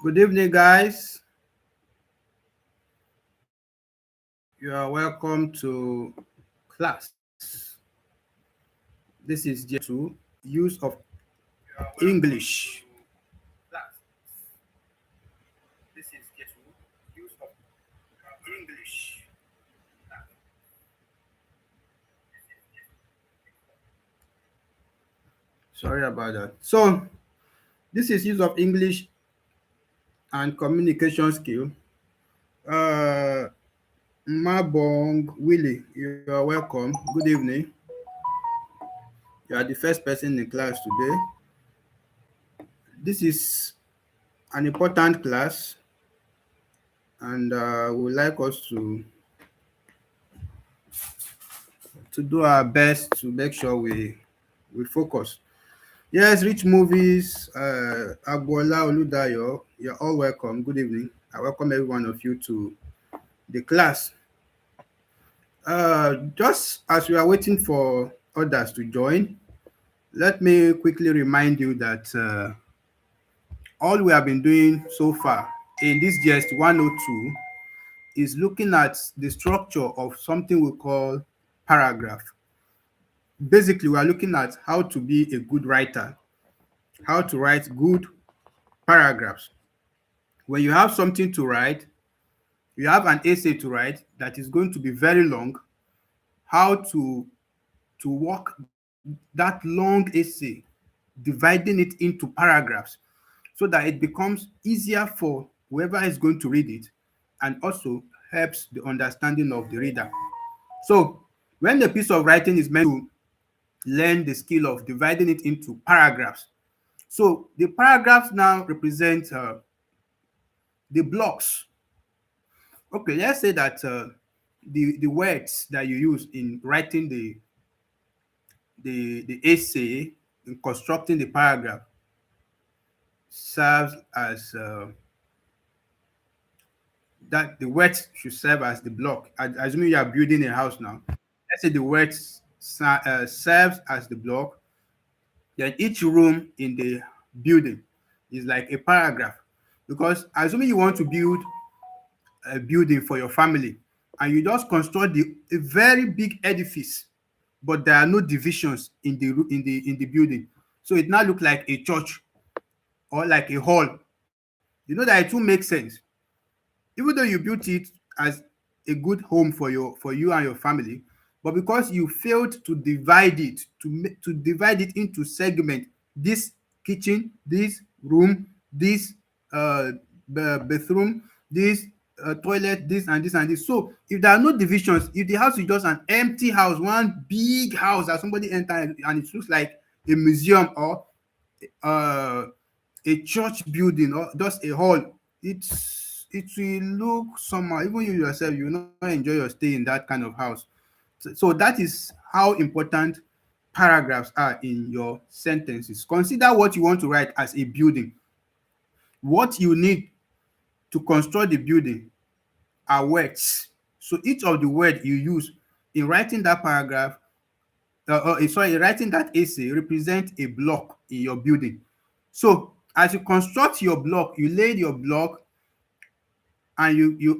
Good evening, guys. You are welcome to class. This is GST102 use of English. This is GST102 use of English. Sorry about that. So, this is use of English and communication skill. Uh, Mabong Willie, you are welcome. Good evening. You are the first person in class today. This is an important class, and we would like us to do our best to make sure we focus. Yes, Rich Movies, Agbola Oludayo, you're all welcome. Good evening. I welcome every one of you to the class. Just as we are waiting for others to join, let me quickly remind you that all we have been doing so far in this GST102 is looking at the structure of something we call paragraph. Basically, we are looking at how to be a good writer, how to write good paragraphs. When you have something to write, you have an essay to write that is going to be very long, how to work that long essay, dividing it into paragraphs so that it becomes easier for whoever is going to read it and also helps the understanding of the reader. So when the piece of writing is meant to learn the skill of dividing it into paragraphs, so the paragraphs now represent the blocks. Okay, let's say that the words that you use in writing the essay, in constructing the paragraph, serves as that the words should serve as the block. Assuming you are building a house now, let's say the words serves as the block. Then each room in the building is like a paragraph, because assuming you want to build a building for your family and you just construct a very big edifice, but there are no divisions in the building, so it now look like a church or like a hall. You know that it will make sense. Even though you built it as a good home for you and your family, but because you failed to divide it, to divide it into segment, this kitchen, this room, this bathroom, this toilet, this and this and this. So if there are no divisions, if the house is just an empty house, one big house that somebody enter and it looks like a museum or uh, a church building or just a hall, it will look somehow. Even you yourself, you will not enjoy your stay in that kind of house. So that is how important paragraphs are in your sentences. Consider what you want to write as a building. What you need to construct the building are words. So each of the words you use in writing that paragraph, writing that essay represent a block in your building. So as you construct your block, you lay your block and you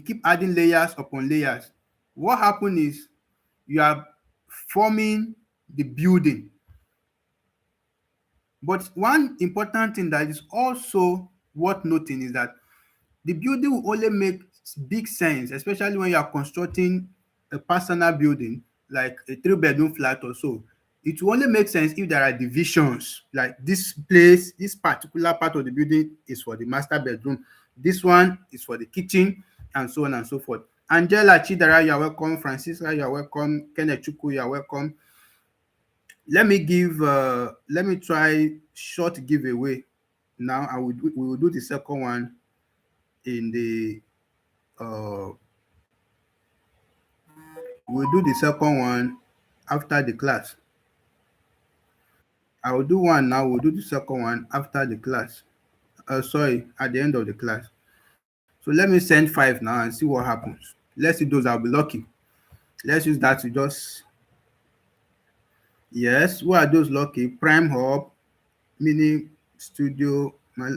keep adding layers upon layers. What happens is you are forming the building. But one important thing that is also worth noting is that the building will only make big sense, especially when you are constructing a personal building like a 3-bedroom flat or so. It will only make sense if there are divisions, like this place, this particular part of the building is for the master bedroom, this one is for the kitchen, and so on and so forth. Angela Chidara, you are welcome. Francisca, you are welcome. Kenneth Chuku, you are welcome. Let me try short giveaway now, and we will do the second one in the uh we'll do the second one after the class. I will do one now, we'll do the second one after the class. Sorry, at the end of the class. So let me send 5 now and see what happens. Let's see those I'll be lucky. Let's use that to just, yes, who are those lucky? Prime Hub, Mini Studio,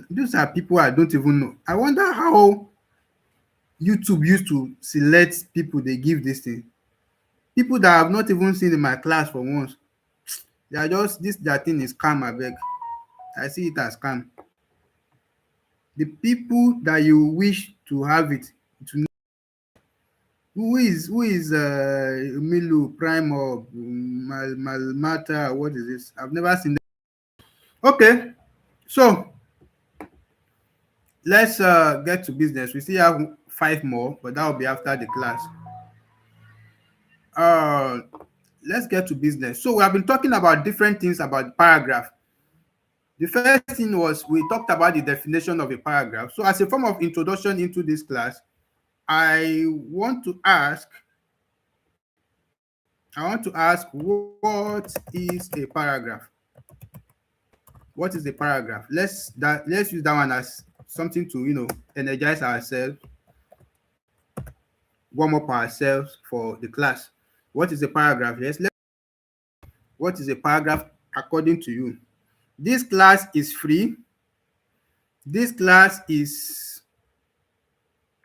These are people I don't even know. I wonder how YouTube used to select people they give this thing. People that I've not even seen in my class for once. They are just this their thing is scam, I beg. I see it as scam. The people that you wish to have it to know who is Milu Prime or Malmata, what is this? I've never seen them. Okay, so let's get to business. We still have 5 more, but that will be after the class. Uh let's get to business. So we have been talking about different things about paragraph. The first thing was we talked about the definition of a paragraph. So as a form of introduction into this class, I want to ask what is a paragraph? What is a paragraph? Let's use that one as something to energize ourselves, warm up ourselves for the class. What is a paragraph? What is a paragraph according to you? This class is free. This class is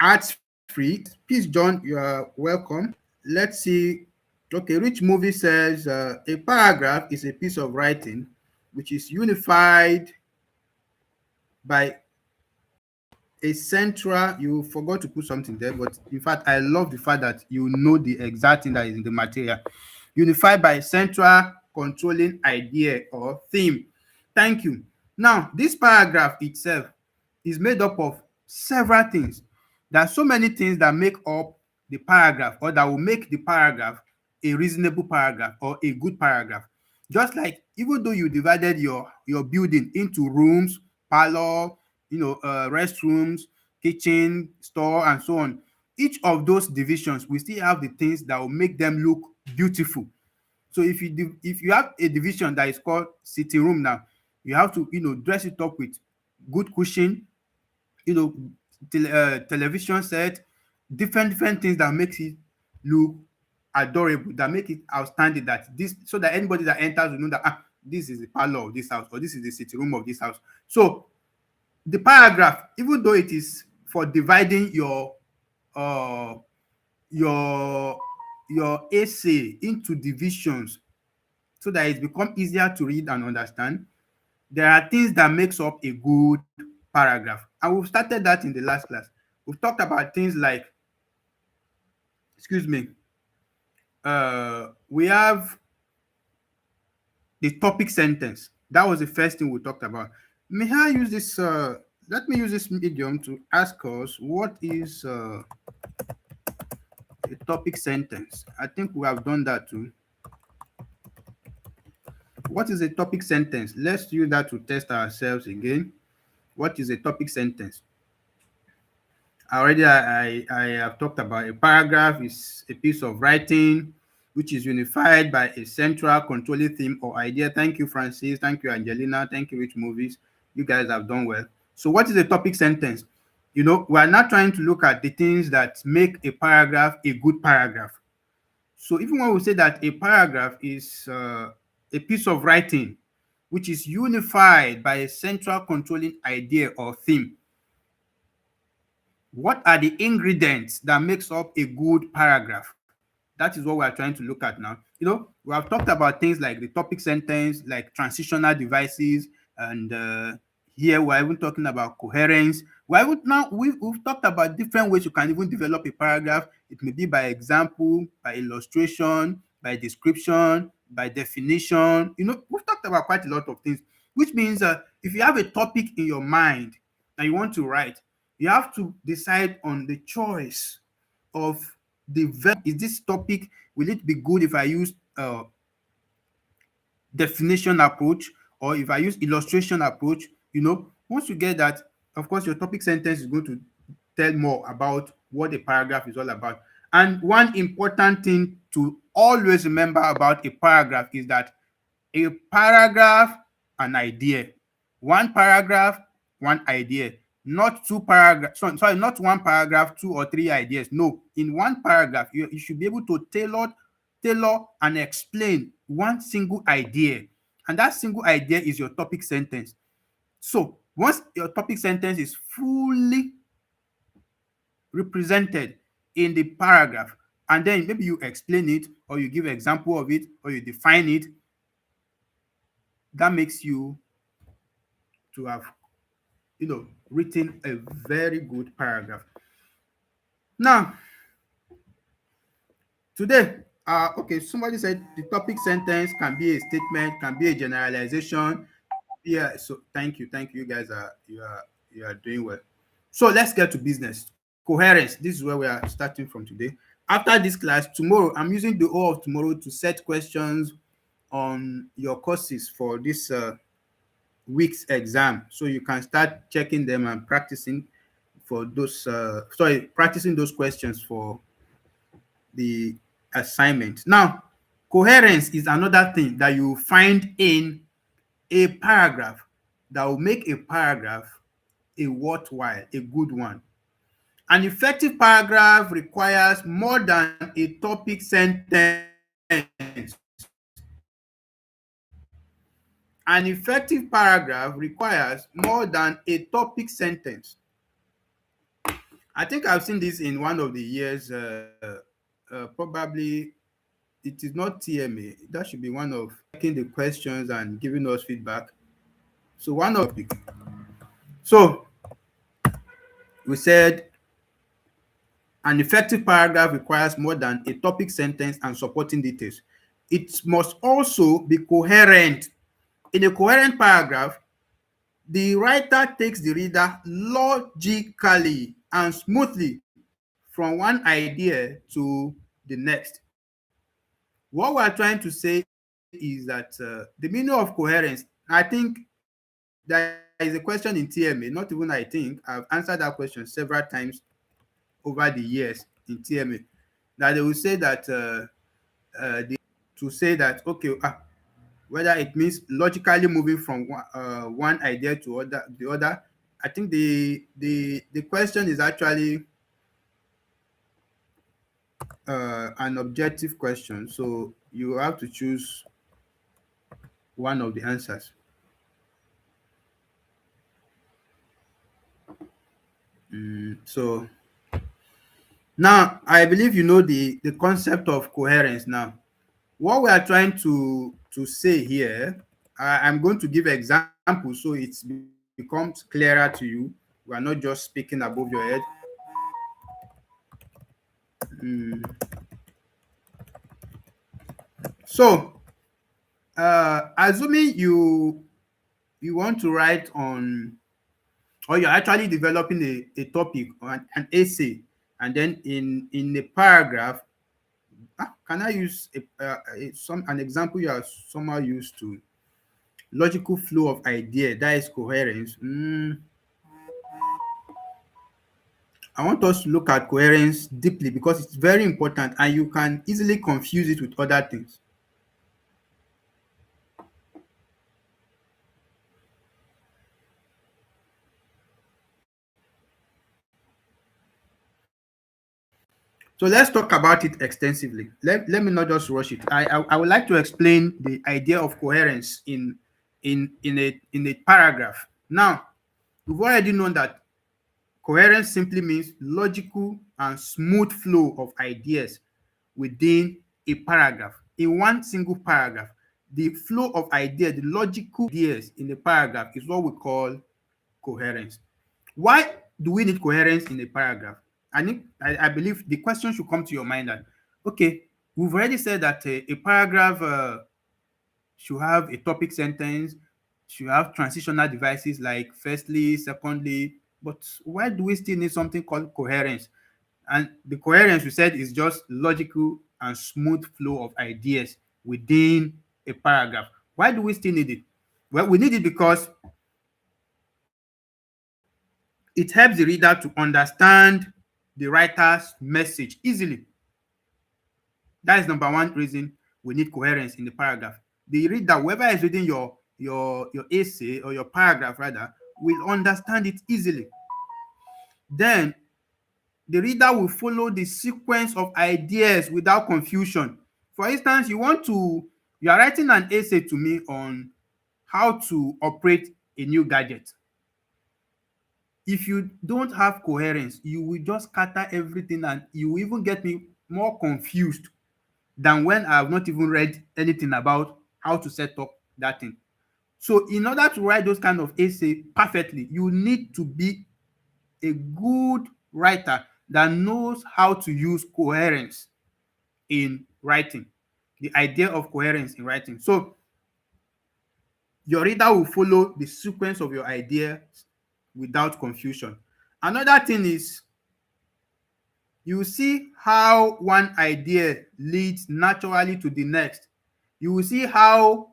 ads free. Please, John, you are welcome. Let's see. Okay, Rich Movie says a paragraph is a piece of writing which is unified by a central. You forgot to put something there, but in fact, I love the fact that you know the exact thing that is in the material. Unified by a central controlling idea or theme. Thank you. Now, this paragraph itself is made up of several things. There are so many things that make up the paragraph or that will make the paragraph a reasonable paragraph or a good paragraph. Just like even though you divided your building into rooms, parlor, restrooms, kitchen, store, and so on, each of those divisions we still have the things that will make them look beautiful. So if you have a division that is called sitting room now, you have to dress it up with good cushion, you know, television set, different things that makes it look adorable, that make it outstanding. That this so that anybody that enters will know that this is the parlor of this house or this is the sitting room of this house. So the paragraph, even though it is for dividing uh your your essay into divisions so that it become easier to read and understand, there are things that makes up a good paragraph. And we've started that in the last class. We've talked about things like, excuse me, we have the topic sentence. That was the first thing we talked about. May I use this, let me use this medium to ask us what is a topic sentence. I think we have done that too. What is a topic sentence? Let's use that to test ourselves again. What is a topic sentence? Already I have talked about a paragraph is a piece of writing which is unified by a central controlling theme or idea. Thank you, Francis. Thank you, Angelina. Thank you, Rich Movies. You guys have done well. So what is a topic sentence? We are not trying to look at the things that make a paragraph a good paragraph. So even when we say that a paragraph is a piece of writing which is unified by a central controlling idea or theme, what are the ingredients that makes up a good paragraph? That is what we are trying to look at now. We have talked about things like the topic sentence, like transitional devices, and here we're even talking about coherence. We've talked about different ways you can even develop a paragraph. It may be by example, by illustration, by description, by definition. We've talked about quite a lot of things, which means if you have a topic in your mind and you want to write, you have to decide on the choice of the verb. Is this topic, will it be good if I use definition approach or if I use illustration approach? Once you get that, of course your topic sentence is going to tell more about what the paragraph is all about. And one important thing to always remember about a paragraph is that a paragraph, an idea. One paragraph, one idea. Not two paragraphs. Sorry, not one paragraph, 2 or 3 ideas. No, in one paragraph, you should be able to tailor and explain one single idea. And that single idea is your topic sentence. So Once your topic sentence is fully represented in the paragraph, and then maybe you explain it or you give an example of it or you define it, that makes you to have written a very good paragraph. Now, today, okay, somebody said the topic sentence can be a statement, can be a generalization. Yeah, so thank you. You guys are doing well. So let's get to business. Coherence. This is where we are starting from today. After this class, tomorrow, I'm using the whole of tomorrow to set questions on your courses for this week's exam, so you can start checking them and practicing for those. Practicing those questions for the assignment. Now, coherence is another thing that you find in a paragraph that will make a paragraph a worthwhile, a good one. An effective paragraph requires more than a topic sentence. An effective paragraph requires more than a topic sentence. I think I've seen this in one of the years, probably it is not TMA. That should be one of taking the questions and giving us feedback. So one of the so we said an effective paragraph requires more than a topic sentence and supporting details. It must also be coherent. In a coherent paragraph, the writer takes the reader logically and smoothly from one idea to the next. What we're trying to say is that the meaning of coherence, I think there is a question in TMA, not even I think, I've answered that question several times over the years in TMA, that they will say that to say that, okay, whether it means logically moving from one idea to the other. I think the question is actually an objective question, so you have to choose one of the answers. So now I believe you know the concept of coherence. Now, what we are trying to say here, I'm going to give examples so it becomes clearer to you. We are not just speaking above your head. So, assuming you want to write on, or you're actually developing a topic or an essay, and then in a paragraph, can I use an example you are somehow used to? Logical flow of idea, that is coherence. I want us to look at coherence deeply because it's very important and you can easily confuse it with other things. So let's talk about it extensively. Let me not just rush it. I would like to explain the idea of coherence in a paragraph. Now, we've already known that coherence simply means logical and smooth flow of ideas within a paragraph. In one single paragraph, the flow of ideas, the logical ideas in a paragraph is what we call coherence. Why do we need coherence in a paragraph? I believe the question should come to your mind that, okay, we've already said that a paragraph should have a topic sentence, should have transitional devices like firstly, secondly, but why do we still need something called coherence? And the coherence we said is just logical and smooth flow of ideas within a paragraph. Why do we still need it? Well, we need it because it helps the reader to understand the writer's message easily. That is number one reason we need coherence in the paragraph. The reader, whoever is reading your essay or your paragraph rather, will understand it easily. Then the reader will follow the sequence of ideas without confusion. For instance, you are writing an essay to me on how to operate a new gadget. If you don't have coherence, you will just scatter everything and you will even get me more confused than when I have not even read anything about how to set up that thing. So in order to write those kind of essay perfectly, you need to be a good writer that knows how to use coherence in writing, the idea of coherence in writing. So your reader will follow the sequence of your ideas without confusion. Another thing is you see how one idea leads naturally to the next. You will see how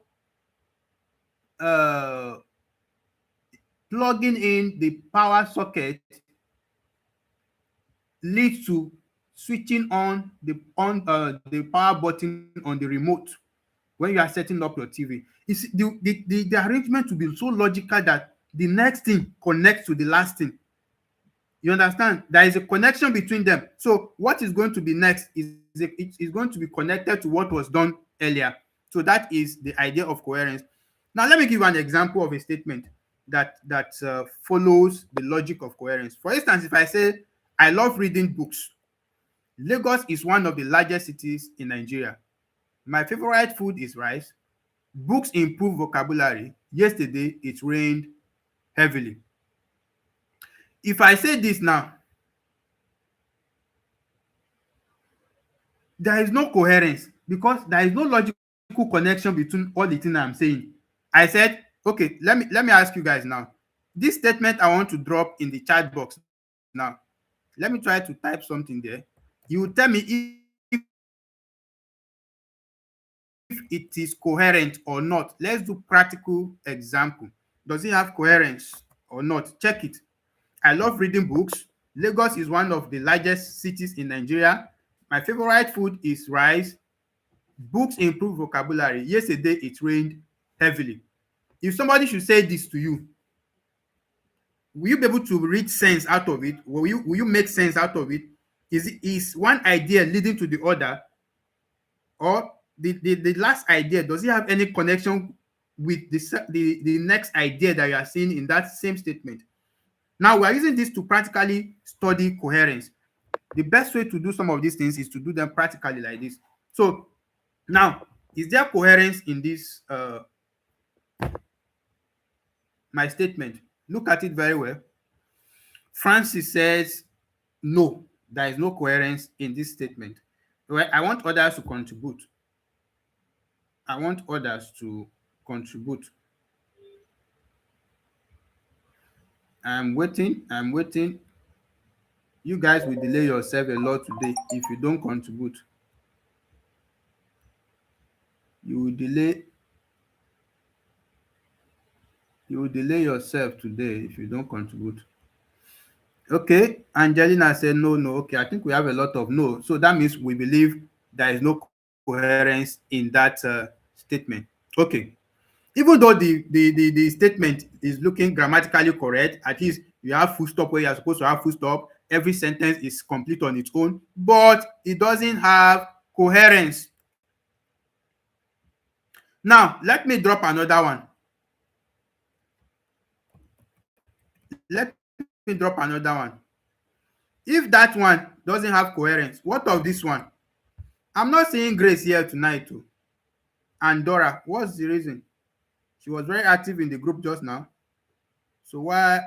uh, plugging in the power socket leads to switching on the power button on the remote when you are setting up your TV. It's the arrangement will be so logical that the next thing connects to the last thing. You understand? There is a connection between them. So what is going to be next it is going to be connected to what was done earlier. So that is the idea of coherence. Now let me give you an example of a statement that follows the logic of coherence. For instance, if I say I love reading books, Lagos is one of the largest cities in Nigeria. My favorite food is rice. Books improve vocabulary. Yesterday it rained heavily. If I say this now, there is no coherence because there is no logical connection between all the things I'm saying. I said, okay, let me ask you guys now. This statement I want to drop in the chat box now. Let me try to type something there. You will tell me if it is coherent or not. Let's do practical example. Does it have coherence or not? Check it. I love reading books. Lagos is one of the largest cities in Nigeria. My favorite food is rice. Books improve vocabulary. Yesterday it rained heavily. If somebody should say this to you, will you be able to read sense out of it? Will you make sense out of it? Is one idea leading to the other, or the last idea, does it have any connection with the next idea that you are seeing in that same statement? Now we are using this to practically study coherence. The best way to do some of these things is to do them practically like this. So now, is there coherence in this my statement? Look at it very well. Francis says no, there is no coherence in this statement. Well, I want others to contribute. I want others to contribute. I'm waiting. I'm waiting. You guys will delay yourself a lot today if you don't contribute. You will delay. You will delay yourself today if you don't contribute. Okay, Angelina said no, no. Okay, I think we have a lot of no. So that means we believe there is no coherence in that statement. Okay. Even though the statement is looking grammatically correct, at least you have full stop where you're supposed to have full stop. Every sentence is complete on its own, but it doesn't have coherence. Now, let me drop another one. Let me drop another one. If that one doesn't have coherence, what of this one? I'm not seeing Grace here tonight too. And Dora, what's the reason? She was very active in the group just now. So why?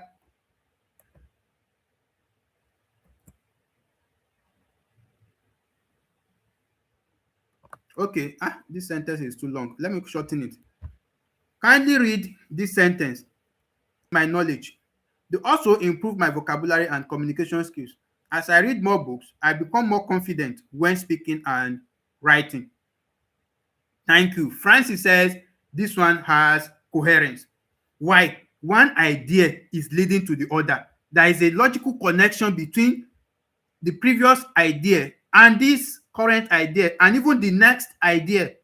Okay, this sentence is too long. Let me shorten it. Kindly read this sentence. My knowledge. They also improve my vocabulary and communication skills. As I read more books, I become more confident when speaking and writing. Thank you. Francis says this one has coherence. Why? One idea is leading to the other. There is a logical connection between the previous idea and this current idea and even the next idea.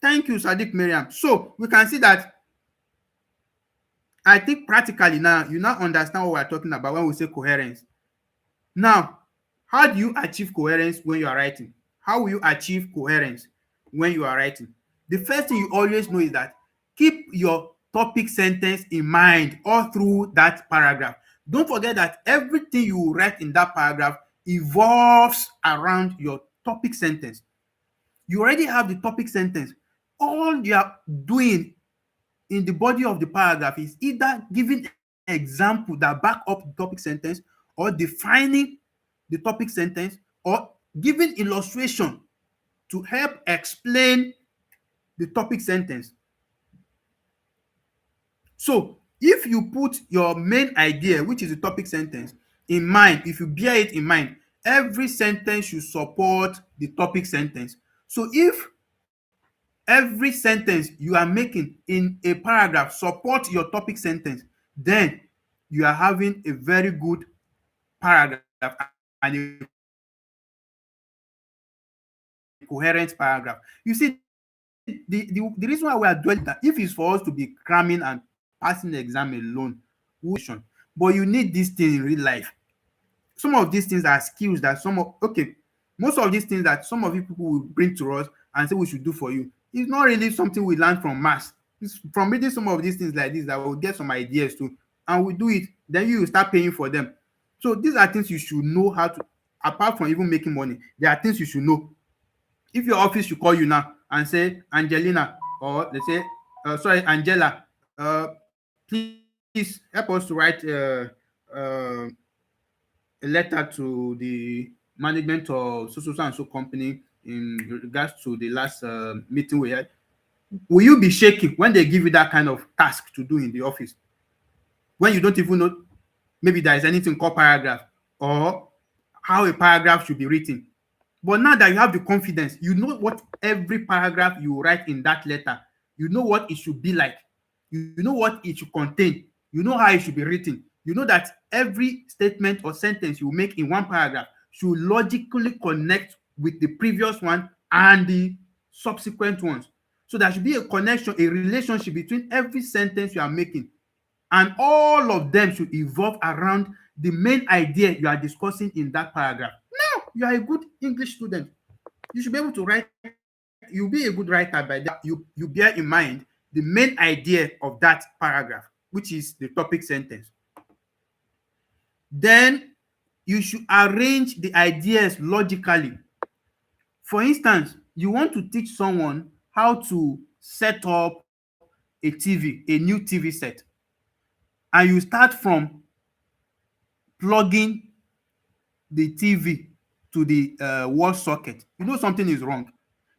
Thank you, Sadiq Miriam. So we can see that I think practically now you now understand what we're talking about when we say coherence. Now, how do you achieve coherence when you are writing? How will you achieve coherence when you are writing? The first thing you always know is that keep your topic sentence in mind all through that paragraph. Don't forget that everything you write in that paragraph evolves around your topic sentence. You already have the topic sentence. All you are doing in the body of the paragraph is either giving example that back up the topic sentence, or defining the topic sentence, or giving illustration to help explain the topic sentence. So if you put your main idea, which is the topic sentence, in mind, if you bear it in mind, every sentence should support the topic sentence. So if every sentence you are making in a paragraph support your topic sentence, then you are having a very good paragraph and a coherent paragraph. You see, the reason why we are dwelling that if it's for us to be cramming and passing the exam alone, we will not do but you need this thing in real life. Some of these things are skills that most of these things that some of you people will bring to us and say we should do for you, it's not really something we learn from mass. It's from reading some of these things like this that we'll get some ideas too, and we do it, then you will start paying for them. So these are things you should know how to, apart from even making money, there are things you should know. If your office should call you now and say, Angelina, or they say, sorry, Angela, please help us to write a letter to the management of so and so company in regards to the last meeting we had. Will you be shaking when they give you that kind of task to do in the office, when you don't even know maybe there is anything called paragraph or how a paragraph should be written? But now that you have the confidence, you know what every paragraph you write in that letter, you know what it should be like, you know what it should contain, you know how it should be written, you know that every statement or sentence you make in one paragraph should logically connect with the previous one and the subsequent ones. So there should be a connection, a relationship between every sentence you are making, and all of them should evolve around the main idea you are discussing in that paragraph. Now you are a good English student. You should be able to write. You'll be a good writer by that. You bear in mind the main idea of that paragraph, which is the topic sentence. Then you should arrange the ideas logically. For instance, you want to teach someone how to set up a TV, a new TV set, and you start from plugging the TV to the wall socket. You know something is wrong.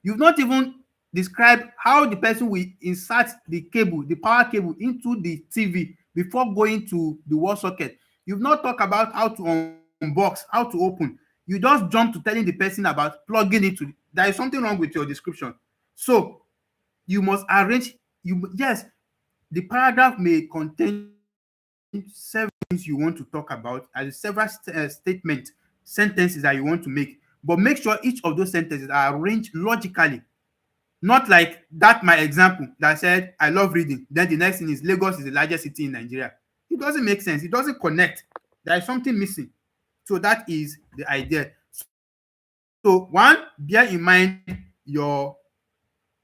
You've not even described how the person will insert the cable, the power cable, into the TV before going to the wall socket. You've not talked about how to unbox, how to open. You just jump to telling the person about plugging it to. There is something wrong with your description. So you must arrange. Yes, the paragraph may contain several things you want to talk about, as several statement sentences that you want to make, but make sure each of those sentences are arranged logically. Not like that my example that said I love reading, then the next thing is Lagos is the largest city in Nigeria. It doesn't make sense. It doesn't connect. There is something missing. So that is the idea. So one, bear in mind your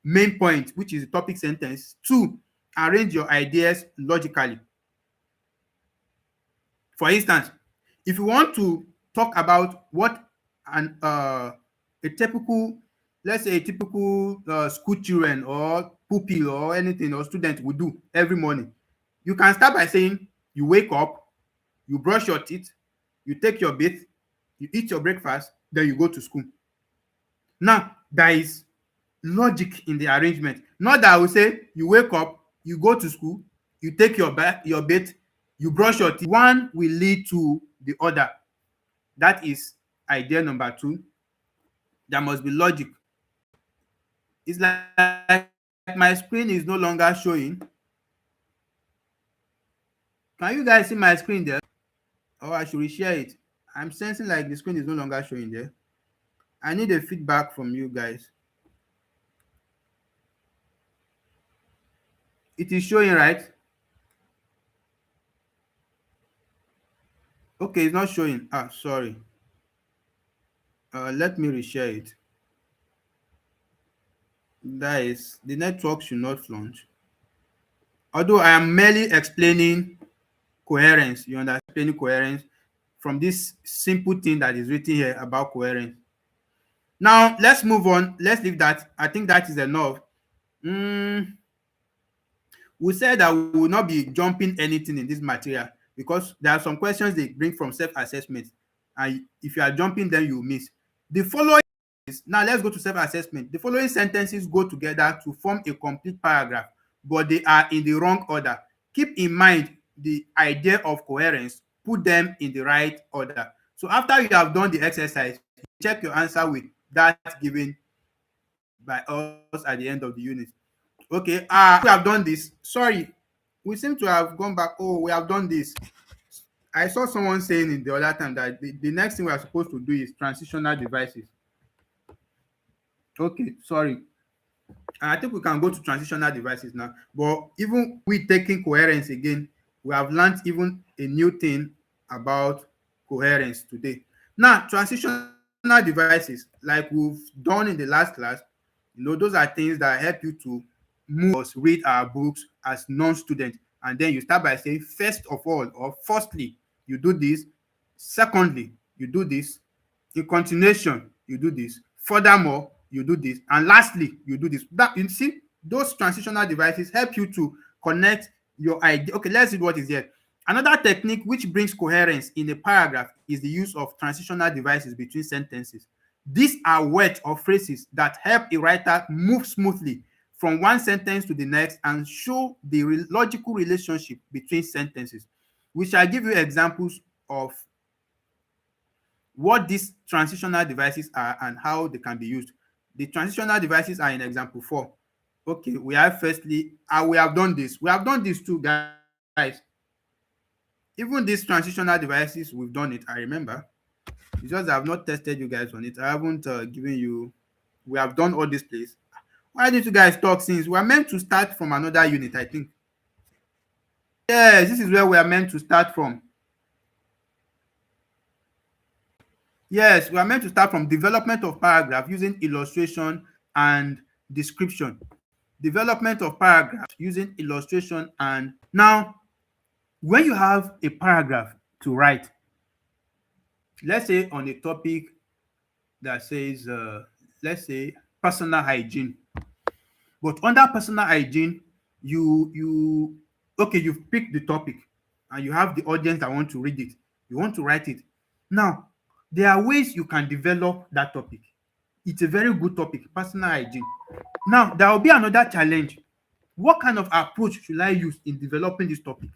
main point, which is the topic sentence. Two, arrange your ideas logically. For instance, if you want to talk about what an a typical, let's say a typical school children or pupil or anything or student would do every morning, you can start by saying you wake up, you brush your teeth, you take your bath, you eat your breakfast, then you go to school. Now there is logic in the arrangement. Not that I will say you wake up, you go to school, you take your bath, you brush your teeth. One will lead to the other. That is idea number two. There must be logic. It's like my screen is no longer showing. Can you guys see my screen there? Or I should reshare it. I'm sensing like the screen is no longer showing there. I need a feedback from you guys. It is showing, right? Okay, it's not showing. Ah, sorry. Let me reshare it. That is, the network should not launch. Although I am merely explaining coherence, you understand, explaining coherence from this simple thing that is written here about coherence. Now let's move on. Let's leave that. I think that is enough. Mm, we said that we will not be jumping anything in this material because there are some questions they bring from self-assessment, and if you are jumping them, you miss. The following is, now let's go to self-assessment. The following sentences go together to form a complete paragraph, but they are in the wrong order. Keep in mind the idea of coherence, put them in the right order. So after you have done the exercise, you check your answer with that given by us at the end of the unit. Okay, we have done this. Sorry, we seem to have gone back. Oh, we have done this. I saw someone saying in the other time that the next thing we are supposed to do is transitional devices. Okay, sorry. And I think we can go to transitional devices now. But even we taking coherence again, we have learned even a new thing about coherence today. Now, transitional devices, like we've done in the last class, those are things that help you to move us read our books as non-student. And then you start by saying, first of all, or firstly, you do this. Secondly, you do this. In continuation, you do this. Furthermore, you do this. And lastly, you do this. That, you see, those transitional devices help you to connect your idea. Okay, let's see what is here. Another technique which brings coherence in a paragraph is the use of transitional devices between sentences. These are words or phrases that help a writer move smoothly from one sentence to the next and show the logical relationship between sentences. We shall give you examples of what these transitional devices are and how they can be used. The transitional devices are in example 4. Okay, we have firstly, we have done this. We have done this too, guys. Even these transitional devices, we've done it. I remember. It's just I have not tested you guys on it. I haven't given you. We have done all this place. Why did you guys talk since we are meant to start from another unit? I think. Yes, this is where we are meant to start from. Yes, we are meant to start from development of paragraph using illustration and description. Development of paragraph using illustration and now when you have a paragraph to write, let's say on a topic that says let's say personal hygiene, but under personal hygiene, you okay, you've picked the topic and you have the audience that want to read it. You want to write it. Now, there are ways you can develop that topic. It's a very good topic, personal hygiene. Now, there will be another challenge. What kind of approach should I use in developing this topic?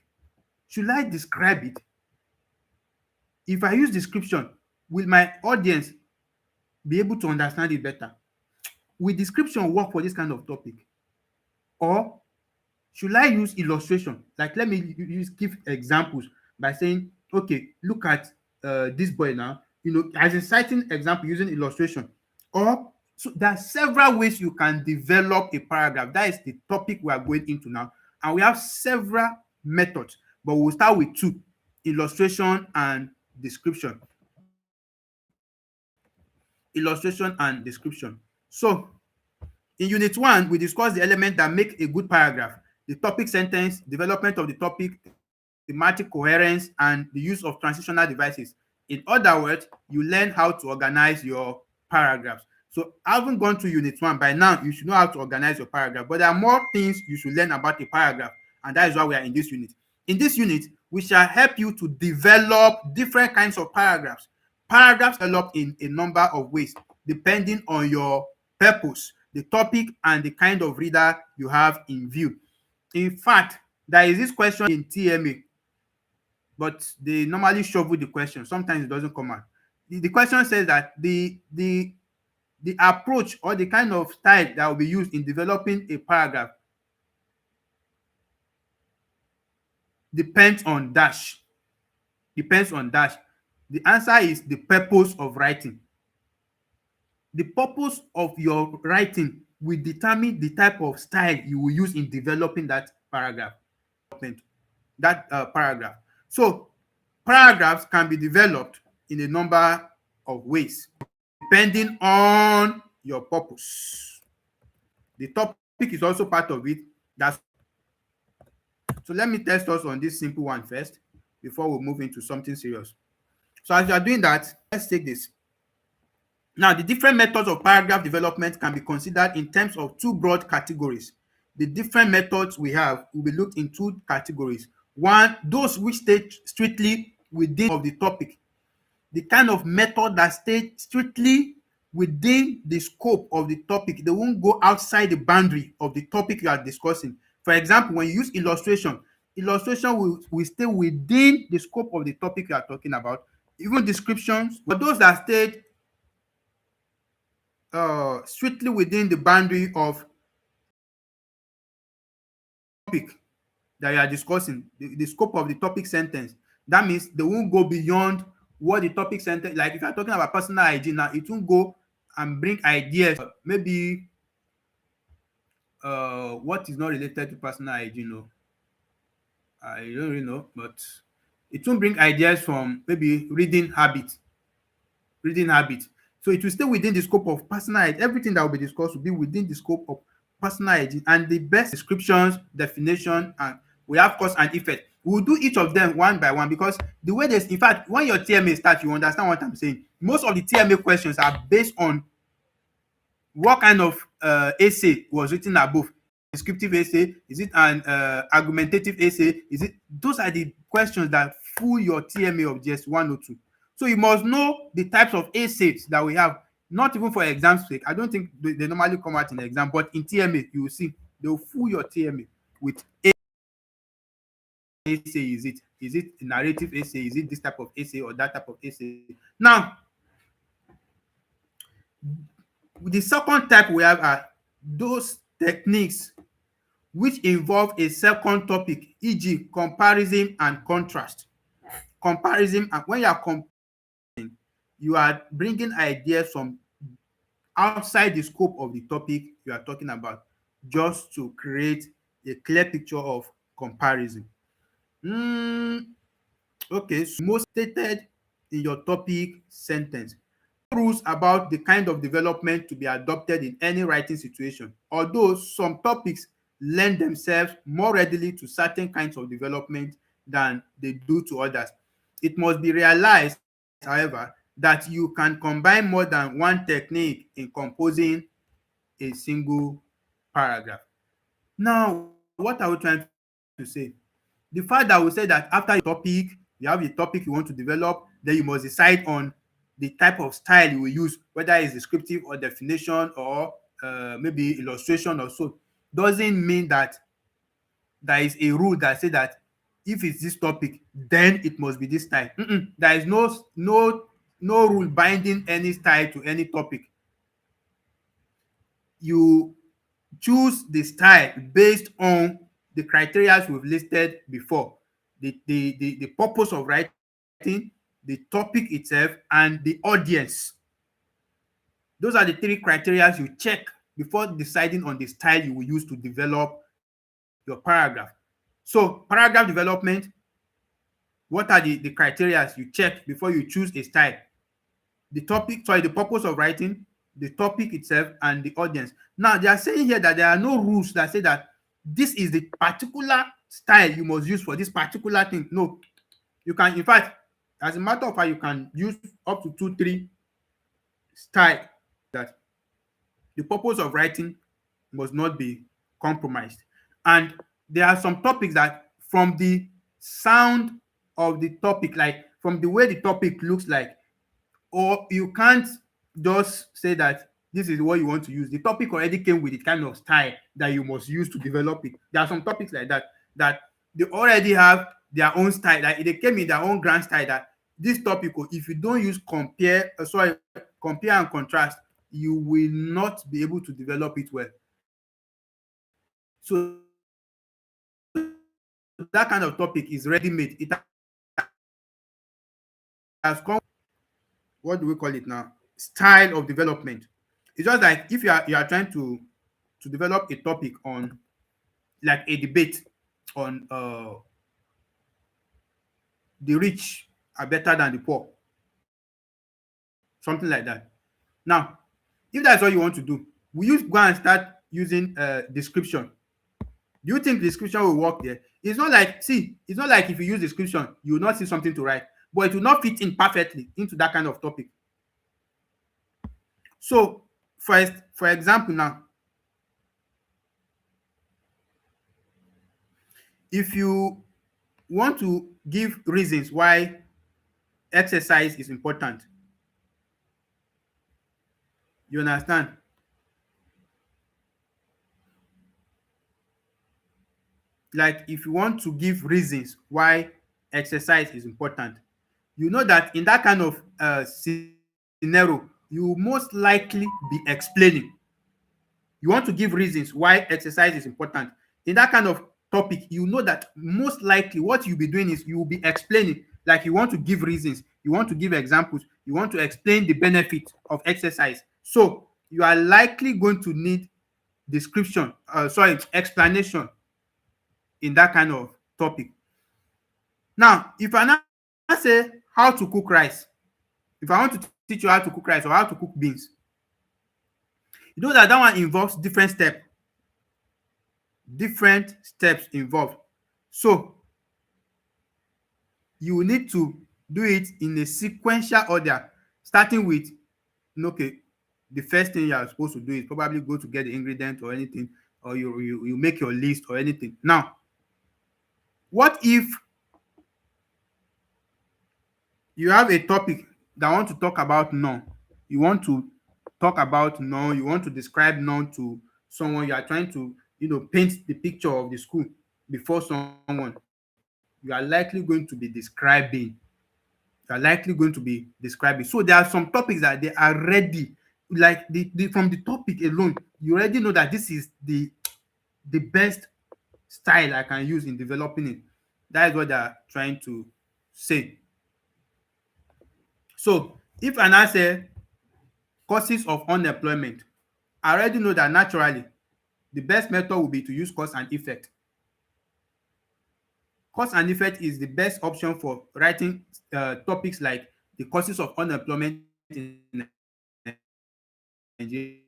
Should I describe it? If I use description, will my audience be able to understand it better? Will description work for this kind of topic? Or should I use illustration? Like, let me give examples by saying, okay, look at this boy now, as a citing example using illustration. Or, so there are several ways you can develop a paragraph. That is the topic we are going into now. And we have several methods, but we'll start with two, illustration and description. Illustration and description. So, in unit 1, we discussed the elements that make a good paragraph: the topic sentence, development of the topic, thematic coherence, and the use of transitional devices. In other words, you learn how to organize your paragraphs. So having gone to unit 1, by now you should know how to organize your paragraph, but there are more things you should learn about a paragraph, and that is why we are in this unit. In this unit, we shall help you to develop different kinds of paragraphs. Paragraphs develop in a number of ways depending on your purpose, the topic, and the kind of reader you have in view. In fact, there is this question in TMA, but they normally shovel the question. Sometimes it doesn't come out. The question says that the approach or the kind of style that will be used in developing a paragraph depends on dash. Depends on dash. The answer is the purpose of writing. The purpose of your writing will determine the type of style you will use in developing that paragraph. Paragraph. So paragraphs can be developed in a number of ways depending on your purpose. The topic is also part of it. That's So let me test us on this simple one first before we move into something serious. So as you are doing that, let's take this. Now, the different methods of paragraph development can be considered in terms of two broad categories. The different methods we have will be looked in two categories. One, those which stay strictly within of the topic. The kind of method that stay strictly within the scope of the topic. They won't go outside the boundary of the topic you are discussing. For example, when you use illustration, illustration will stay within the scope of the topic you are talking about. Even descriptions, but those that stay strictly within the boundary of topic that you are discussing, the scope of the topic sentence. That means they won't go beyond what the topic sentence, like if you're talking about personal hygiene now, it won't go and bring ideas, maybe what is not related to personal hygiene. No, I don't really know, but it won't bring ideas from maybe reading habit. So it will stay within the scope of personal hygiene. Everything that will be discussed will be within the scope of personal hygiene, and the best descriptions, definition, and we have cause and effect. We will do each of them one by one, because the way in fact, when your TMA starts, you understand what I'm saying. Most of the TMA questions are based on what kind of essay was written above. Descriptive essay? Is it an argumentative essay? Is it? Those are the questions that fool your TMA of GS102. So you must know the types of essays that we have, not even for exam's sake. I don't think they normally come out in the exam, but in TMA, you will see they will fool your TMA with essay. Is it a narrative essay? Is it this type of essay or that type of essay? Now, the second type we have are those techniques which involve a second topic, e.g., comparison and contrast. Comparison, and when you are comparing, you are bringing ideas from outside the scope of the topic you are talking about, just to create a clear picture of comparison. Okay, so most stated in your topic sentence. Rules about the kind of development to be adopted in any writing situation, although some topics lend themselves more readily to certain kinds of development than they do to others. It must be realized, however, that you can combine more than one technique in composing a single paragraph. Now, what are we trying to say? The fact that we say that after your topic, you have a topic you want to develop, then you must decide on the type of style you will use, whether it's descriptive or definition or maybe illustration or so, doesn't mean that there is a rule that say that if it's this topic, then it must be this style. There is no rule binding any style to any topic. You choose the style based on the criteria we've listed before: the purpose of writing, the topic itself, and the audience. Those are the three criteria you check before deciding on the style you will use to develop your paragraph. So paragraph development, what are the criteria you check before you choose a style? The purpose of writing, the topic itself, and the audience. Now, they are saying here that there are no rules that say that this is the particular style you must use for this particular thing. No, you can, in fact, as a matter of fact, you can use up to 2, 3 style. That the purpose of writing must not be compromised. And there are some topics that, from the sound of the topic, like from the way the topic looks like, or you can't just say that this is what you want to use. The topic already came with the kind of style that you must use to develop it. There are some topics like that they already have their own style. Like they came in their own grand style, that this topic, if you don't use compare and contrast, you will not be able to develop it well. So that kind of topic is ready-made. It has come, what do we call it now? Style of development. It's just like if you are trying to develop a topic on, like a debate on the rich are better than the poor, something like that. Now, if that's what you want to do, go and start using description. Do you think description will work there? It's not like if you use description, you will not see something to write, but it will not fit in perfectly into that kind of topic. So, for example, now, if you want to give reasons why exercise is important, you understand? Like, if you want to give reasons why exercise is important, you know that in that kind of scenario, you will most likely be explaining. You want to give reasons why exercise is important. In that kind of topic, you know that most likely what you'll be doing is you will be explaining. Like, you want to give reasons, you want to give examples, you want to explain the benefit of exercise. So you are likely going to need explanation in that kind of topic. Now, if I now say how to cook rice, if I want to teach you how to cook rice or how to cook beans, you know that one involves different steps involved. So you will need to do it in a sequential order, starting with, okay, the first thing you are supposed to do is probably go to get the ingredient or anything, or you make your list or anything. Now, what if you have a topic that want to talk about noun? You want to talk about noun, you want to describe noun to someone, you are trying to, paint the picture of the school before someone, you are likely going to be describing. You are likely going to be describing. So there are some topics that they are ready, like from the topic alone, you already know that this is the best style I can use in developing it. That is what they are trying to say. So if I now say causes of unemployment, I already know that naturally the best method will be to use cause and effect. Cause and effect is the best option for writing topics like the causes of unemployment in Nigeria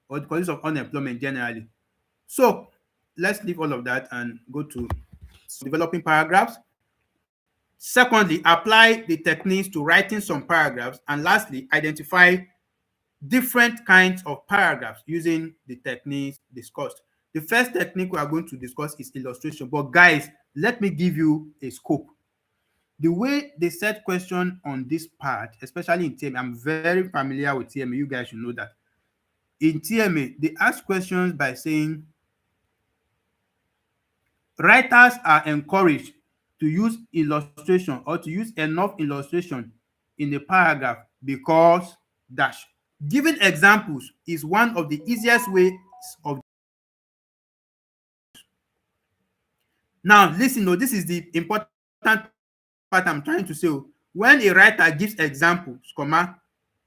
or the causes of unemployment generally. So let's leave all of that and go to developing paragraphs. Secondly, apply the techniques to writing some paragraphs. And lastly, identify different kinds of paragraphs using the techniques discussed. The first technique we are going to discuss is illustration. But guys, let me give you a scope. The way they set question on this part, especially in TMA, I'm very familiar with TMA. You guys should know that. In TMA, they ask questions by saying, writers are encouraged to use illustration or to use enough illustration in a paragraph because dash. Giving examples is one of the easiest ways of. Now, listen, this is the important part I'm trying to say. When a writer gives examples,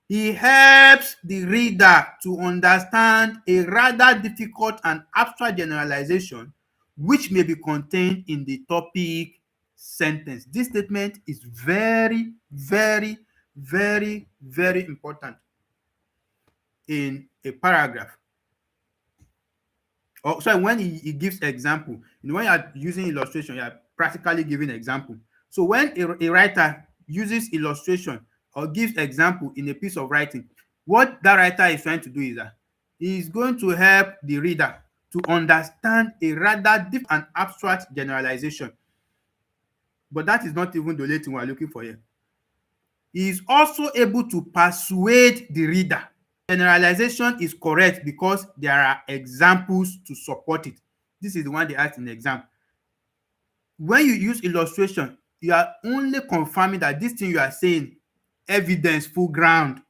he helps the reader to understand a rather difficult and abstract generalization which may be contained in the topic sentence. This statement is very, very, very, very important in a paragraph. So when he gives example, when you are using illustration, you are practically giving example. So when a writer uses illustration or gives example in a piece of writing, what that writer is trying to do is that he is going to help the reader to understand a rather deep and abstract generalization. But that is not even the only thing we are looking for here. He is also able to persuade the reader generalization is correct because there are examples to support it. This is the one they asked in the exam. When you use illustration, you are only confirming that this thing you are saying, evidence, full ground.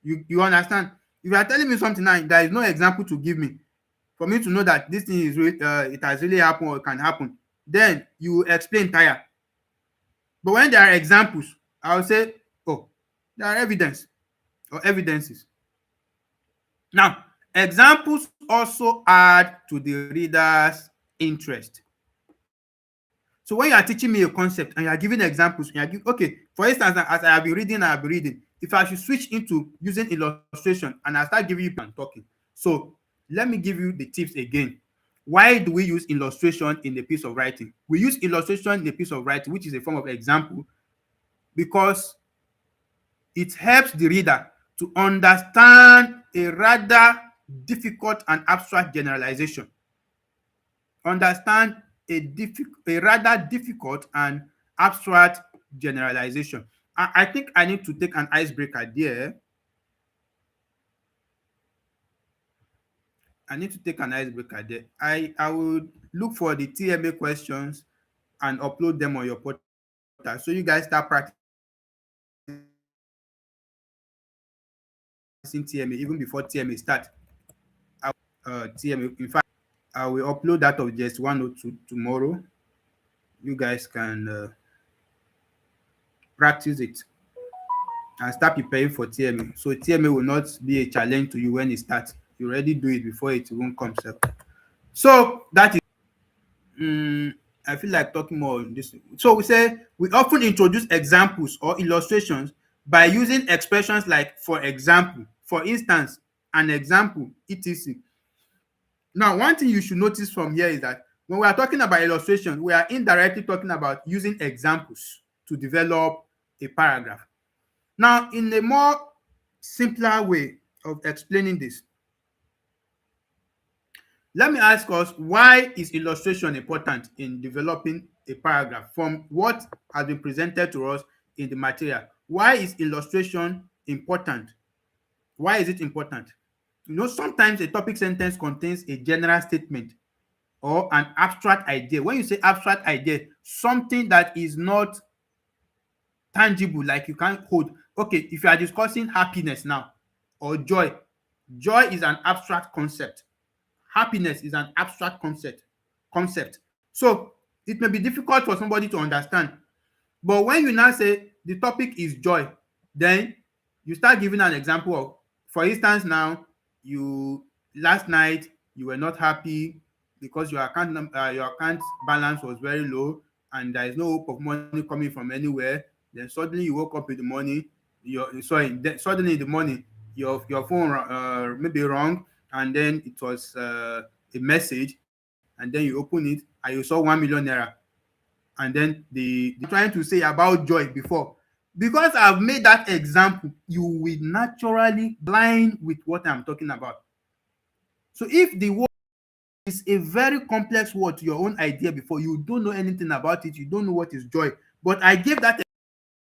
You understand? If you are telling me something now, there is no example to give me for me to know that this thing is it has really happened or it can happen, then you explain tire. But when there are examples, I will say, oh, there are evidence or evidences. Now, examples also add to the reader's interest. So when you are teaching me a concept and you are giving examples, and you are okay, for instance, as I have been reading, if I should switch into using illustration and I start giving you and talking. So let me give you the tips again. Why do we use illustration in a piece of writing? We use illustration in a piece of writing, which is a form of example, because it helps the reader to understand a rather difficult and abstract generalization. Understand a rather difficult and abstract generalization. I think I need to take an icebreaker there. I need to take an icebreaker there. I will look for the TMA questions and upload them on your portal. So you guys start practicing TMA even before TMA start. TMA. In fact, I will upload that of GST102 tomorrow. You guys can practice it and start preparing for TMA. So TMA will not be a challenge to you when it starts. You already do it before it even comes up. So that is. I feel like talking more on this. So we say we often introduce examples or illustrations by using expressions like for example, for instance, an example, etc. Now, one thing you should notice from here is that when we are talking about illustration, we are indirectly talking about using examples to develop a paragraph. Now, in a more simpler way of explaining this, let me ask us, why is illustration important in developing a paragraph from what has been presented to us in the material? Why is illustration important? Why is it important? Sometimes a topic sentence contains a general statement or an abstract idea. When you say abstract idea, something that is not tangible, like you can't hold. Okay, if you are discussing happiness now or joy, joy is an abstract concept. Happiness is an abstract concept. So it may be difficult for somebody to understand. But when you now say the topic is joy, then you start giving an example of, for instance, now you last night you were not happy because your account balance was very low and there is no hope of money coming from anywhere. Then suddenly you woke up in the morning, suddenly in the morning your phone may be wrong, and then it was a message, and then you open it and you saw 1 million naira, and then the trying to say about joy before. Because I've made that example, you will naturally blind with what I'm talking about. So if the word is a very complex word to your own idea before, you don't know anything about it, you don't know what is joy, but I gave that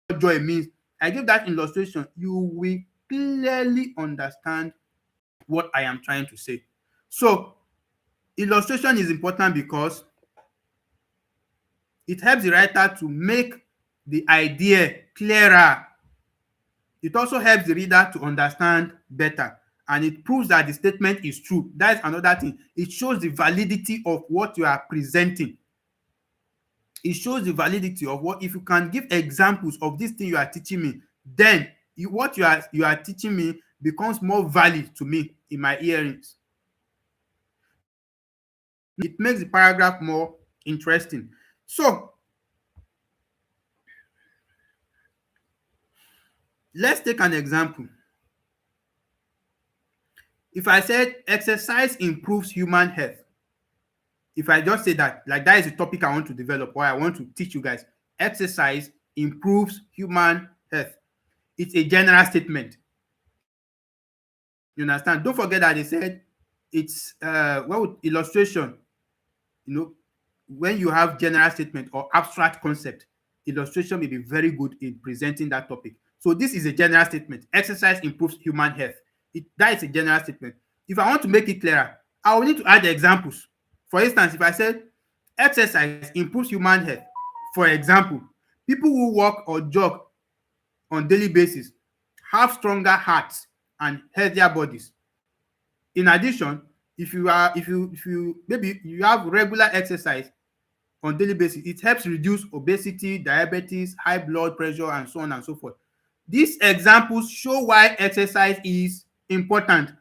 what joy means, I gave that illustration, you will clearly understand what I am trying to say. So illustration is important because it helps the writer to make the idea clearer. It also helps the reader to understand better, and it proves that the statement is true. That's another thing. It shows the validity of what you are presenting. It shows the validity of what, if you can give examples of this thing you are teaching me, then what you are teaching me becomes more valid to me in my hearings. It makes the paragraph more interesting. So let's take an example. If I said exercise improves human health, if I just say that, like that is the topic I want to develop or I want to teach you guys, exercise improves human health. It's a general statement. You understand? Don't forget that they said it's illustration, when you have general statement or abstract concept, illustration may be very good in presenting that topic. So this is a general statement. Exercise improves human health. That is a general statement. If I want to make it clearer, I will need to add the examples. For instance, if I said exercise improves human health, for example, people who walk or jog on daily basis have stronger hearts and healthier bodies. In addition, if you maybe you have regular exercise on daily basis, it helps reduce obesity, diabetes, high blood pressure, and so on and so forth. These examples show why exercise is important.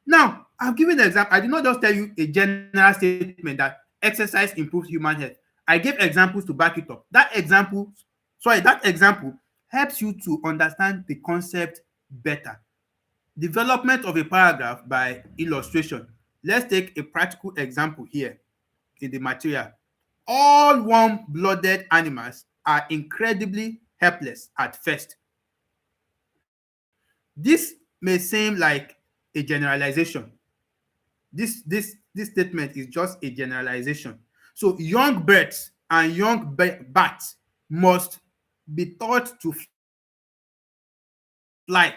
Now, I've given an example. I did not just tell you a general statement that exercise improves human health. I gave examples to back it up. That example helps you to understand the concept better. Development of a paragraph by illustration. Let's take a practical example here in the material. All warm-blooded animals are incredibly helpless at first. This may seem like a generalization. This statement is just a generalization. So young birds and young bats must be taught to fly.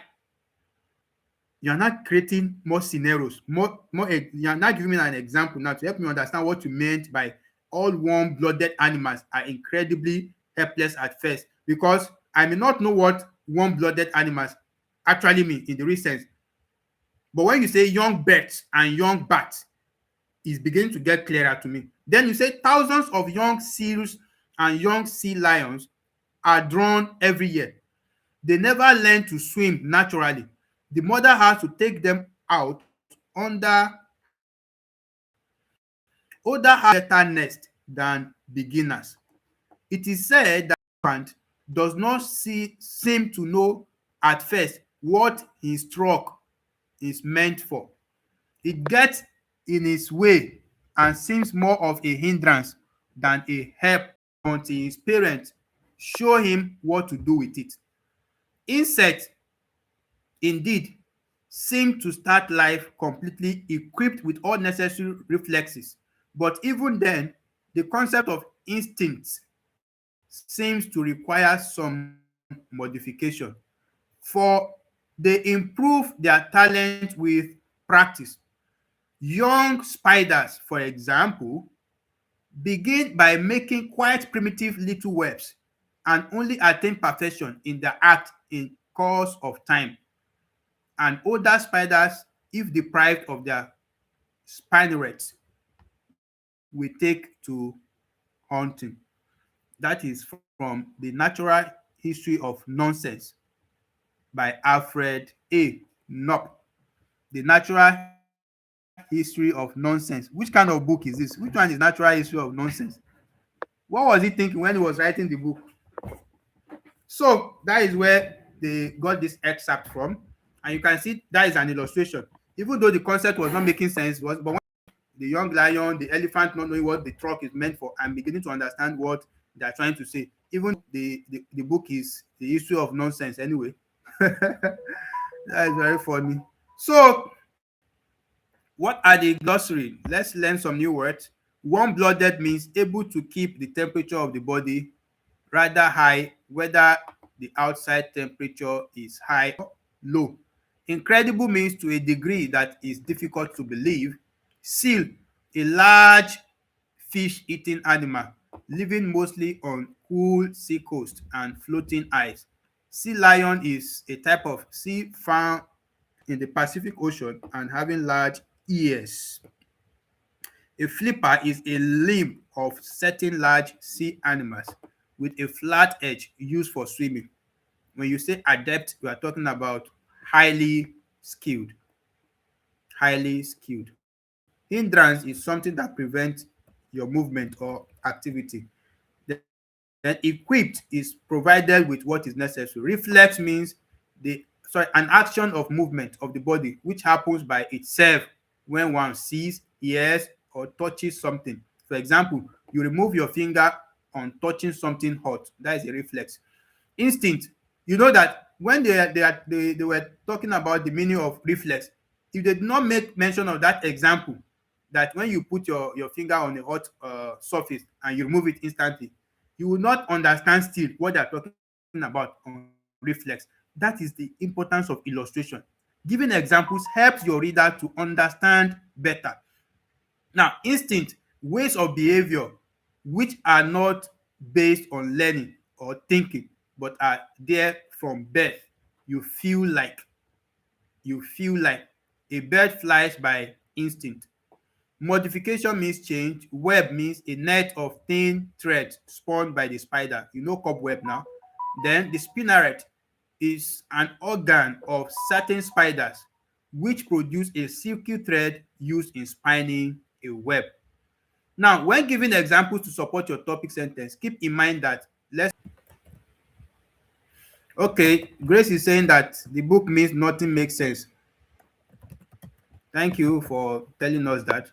You're not creating more scenarios, you're not giving me an example now to help me understand what you meant by all warm-blooded animals are incredibly helpless at first, because I may not know what warm-blooded animals actually mean in the real sense. But when you say young birds and young bats, it's beginning to get clearer to me. Then you say thousands of young seals and young sea lions are drawn every year. They never learn to swim naturally. The mother has to take them out under older has better nest than beginners. It is said that elephant does not seem to know at first what his trunk is meant for. It gets in his way and seems more of a hindrance than a help until his parents show him what to do with it. Insects, indeed, seem to start life completely equipped with all necessary reflexes. But even then, the concept of instincts seems to require some modification. For they improve their talent with practice. Young spiders, for example, begin by making quite primitive little webs and only attain perfection in the act in course of time. And older spiders, if deprived of their spinnerets, will take to hunting. That is from The Natural History of Nonsense by Alfred A. Knopf. The Natural History of Nonsense. Which kind of book is this? Which one is Natural History of Nonsense? What was he thinking when he was writing the book? So that is where they got this excerpt from. And you can see that is an illustration. Even though the concept was not making sense, but when the young lion, the elephant not knowing what the truck is meant for, I'm beginning to understand what they are trying to say. Even the book is the history of nonsense anyway. That is very funny. So, what are the glossary? Let's learn some new words. Warm-blooded means able to keep the temperature of the body rather high, whether the outside temperature is high or low. Incredible means to a degree that is difficult to believe. Seal, a large fish-eating animal, living mostly on cool sea coast and floating ice. Sea lion is a type of sea found in the Pacific Ocean and having large ears. A flipper is a limb of certain large sea animals with a flat edge used for swimming. When you say adept, we are talking about highly skilled. Highly skilled. Hindrance is something that prevents your movement or activity. Then equipped is provided with what is necessary. Reflex means an action of movement of the body which happens by itself when one sees, hears, or touches something. For example, you remove your finger on touching something hot. That is a reflex. Instinct. You know that when they were talking about the meaning of reflex, if they did not make mention of that example, that when you put your finger on a hot surface and you remove it instantly, you will not understand still what they are talking about on reflex. That is the importance of illustration. Giving examples helps your reader to understand better. Now, instinct, ways of behavior which are not based on learning or thinking, but are there from birth. You feel like a bird flies by instinct. Modification means change. Web means a net of thin threads spun by the spider. You know cobweb now. Then the spinneret is an organ of certain spiders which produce a silky thread used in spinning a web. Now, when giving examples to support your topic sentence, keep in mind that okay, Grace is saying that the book means nothing makes sense. Thank you for telling us that.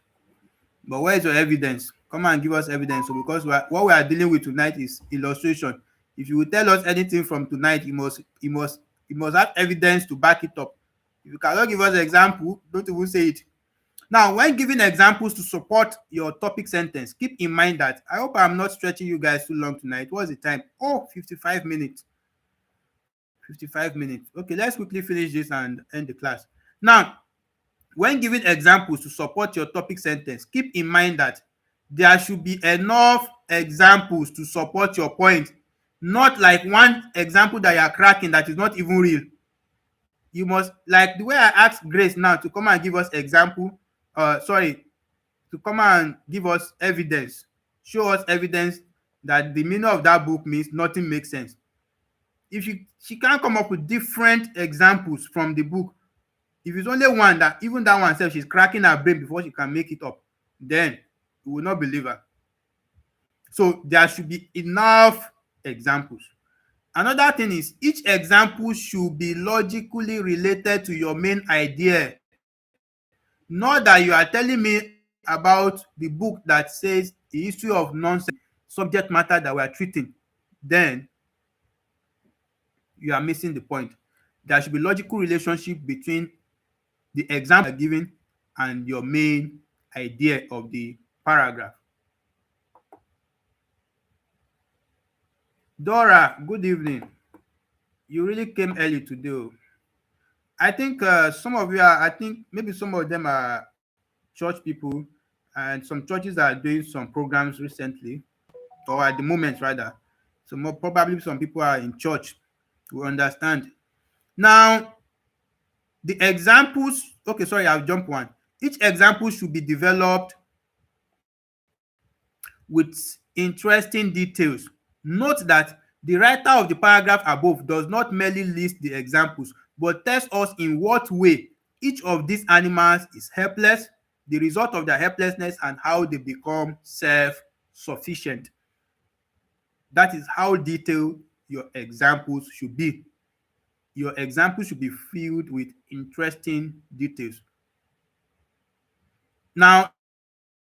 But where is your evidence? Come and give us evidence. So because what we are dealing with tonight is illustration. If you will tell us anything from tonight, you must have evidence to back it up. If you cannot give us an example, don't even say it. Now, when giving examples to support your topic sentence, keep in mind that I hope I'm not stretching you guys too long tonight. What's the time? Oh, 55 minutes. 55 minutes. Okay, let's quickly finish this and end the class. Now, when giving examples to support your topic sentence, keep in mind that there should be enough examples to support your point, not like one example that you are cracking that is not even real. You must, like the way I asked Grace now to come and give us example, to come and give us evidence, show us evidence that the meaning of that book means nothing makes sense. If she can't come up with different examples from the book, if it's only one, that even that one self she's cracking her brain before she can make it up, then we will not believe her. So there should be enough examples. Another thing is each example should be logically related to your main idea. Not that you are telling me about the book that says the history of nonsense subject matter that we are treating, then you are missing the point. There should be logical relationship between the example you are giving and your main idea of the paragraph. Dora, good evening. You really came early today. I think some of you are, I think maybe some of them are church people, and some churches are doing some programs recently, or at the moment rather. So more probably some people are in church. We understand. Now, the examples, okay, sorry, I'll jump one. Each example should be developed with interesting details. Note that the writer of the paragraph above does not merely list the examples, but tells us in what way each of these animals is helpless, the result of their helplessness, and how they become self-sufficient. That is how detailed your examples should be. Your examples should be filled with interesting details. Now,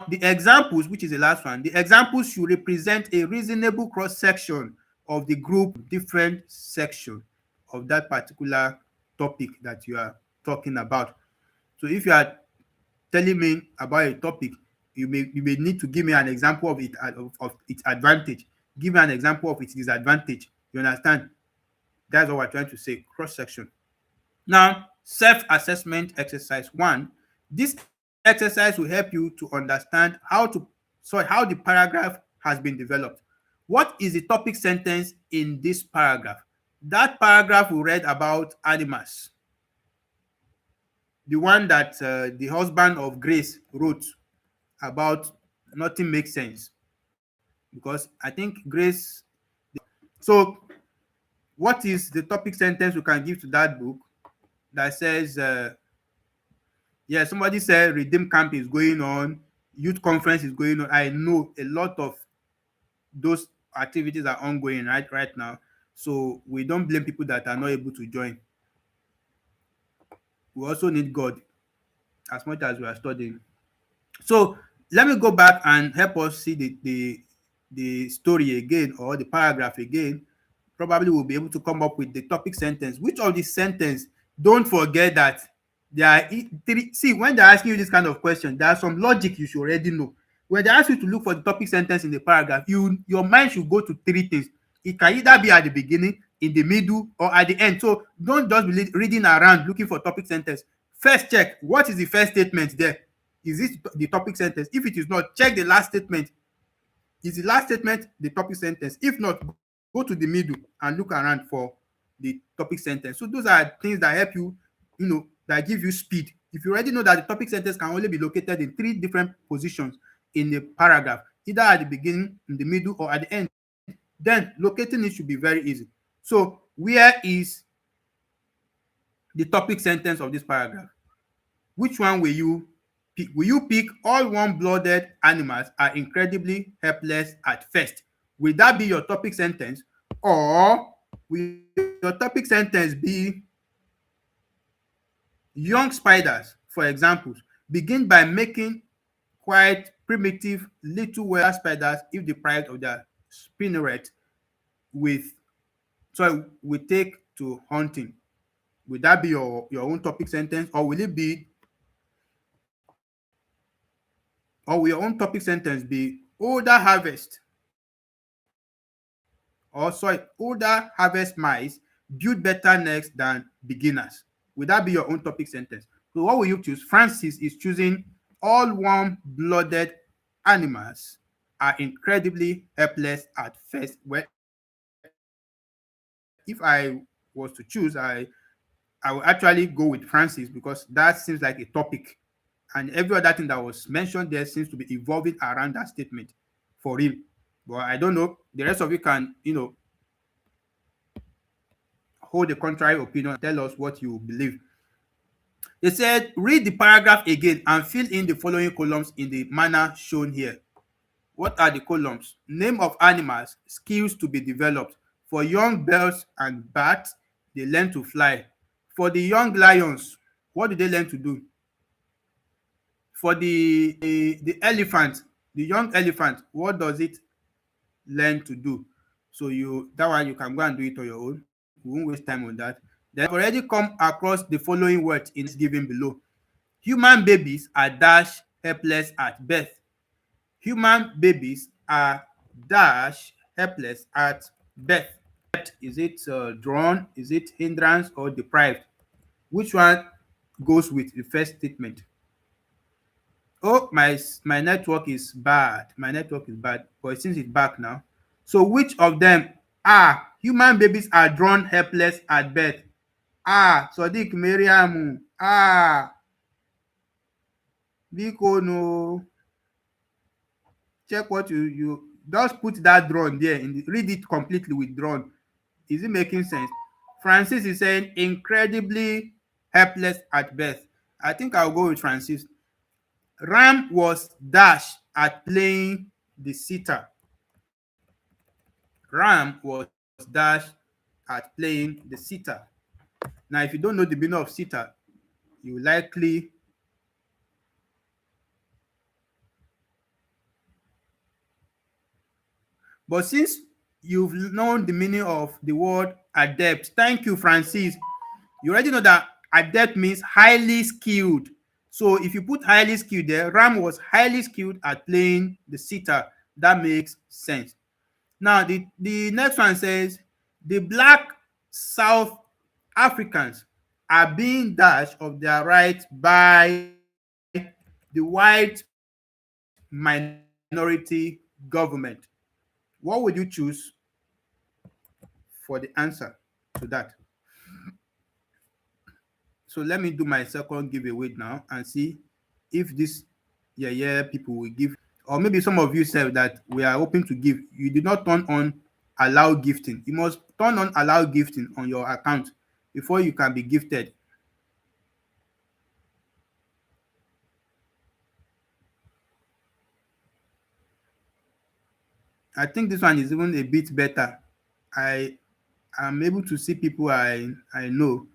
the examples, which is the last one, the examples should represent a reasonable cross-section of the group, different section of that particular topic that you are talking about. So if you are telling me about a topic, you may need to give me an example of its advantage. Give me an example of its disadvantage. You understand? That's what we're trying to say, cross-section. Now, self-assessment exercise 1. This exercise will help you to understand how the paragraph has been developed. What is the topic sentence in this paragraph? That paragraph we read about animals. The one that the husband of Grace wrote about nothing makes sense. Because I think Grace. So, what is the topic sentence we can give to that book that says, yeah, somebody said Redeem Camp is going on, youth conference is going on. I know a lot of those activities are ongoing right now. So we don't blame people that are not able to join. We also need God as much as we are studying. So let me go back and help us see the story again, or the paragraph again. Probably we'll be able to come up with the topic sentence. Which of the sentence, don't forget that there are three. See, when they're asking you this kind of question, there's some logic you should already know. When they ask you to look for the topic sentence in the paragraph, your mind should go to three things. It can either be at the beginning, in the middle, or at the end. So don't just be reading around looking for topic sentence. First check, what is the first statement there? Is this the topic sentence? If it is not, check the last statement. Is the last statement the topic sentence? If not, go to the middle and look around for the topic sentence. So those are things that help you, that give you speed. If you already know that the topic sentence can only be located in three different positions in the paragraph, either at the beginning, in the middle, or at the end, then locating it should be very easy. So where is the topic sentence of this paragraph? Which one will you pick? Will you pick all warm-blooded animals are incredibly helpless at first? Will that be your topic sentence? Or will your topic sentence be young spiders for examples. Begin by making quite primitive little weather spiders if deprived of their spinneret with we take to hunting. Will that be your own topic sentence, or will it be, or will your own topic sentence be older harvest, or sorry, older harvest mice build better nests than beginners? Will that be your own topic sentence? So what will you choose? Francis is choosing all warm-blooded animals are incredibly helpless at first. Well, if I was to choose, I will actually go with Francis because that seems like a topic, and every other thing that was mentioned there seems to be evolving around that statement for real. But I don't know. The rest of you can, hold a contrary opinion and tell us what you believe. They said, read the paragraph again and fill in the following columns in the manner shown here. What are the columns? Name of animals, skills to be developed. For young birds and bats, they learn to fly. For the young lions, what do they learn to do? For the elephant, the young elephant, what does it learn to do? So that one you can go and do it on your own. We won't waste time on that. Then I've already come across the following words in this given below. Human babies are dash helpless at birth. Human babies are dash helpless at birth. Is it drawn? Is it hindrance or deprived? Which one goes with the first statement? Oh, my network is bad. My network is bad, but since it's back now. So which of them are human babies are drawn helpless at birth? Sodiq Miriam. Biko no. Check what you just put that drawn there and read it completely with drawn. Is it making sense? Francis is saying incredibly helpless at birth. I think I'll go with Francis. Ram was dash at playing the sitar. Ram was dash at playing the sitar. Now, if you don't know the meaning of sitar, you likely but since you've known the meaning of the word adept, thank you, Francis. You already know that adept means highly skilled. So if you put highly skilled there, Ram was highly skilled at playing the sitar. That makes sense. Now, the next one says, the black South Africans are being dashed of their rights by the white minority government. What would you choose for the answer to that? So let me do my second giveaway now and see if this people will give, or maybe some of you said that we are hoping to give. You did not turn on allow gifting. You must turn on allow gifting on your account before you can be gifted. I think this one is even a bit better. I am able to see people I know.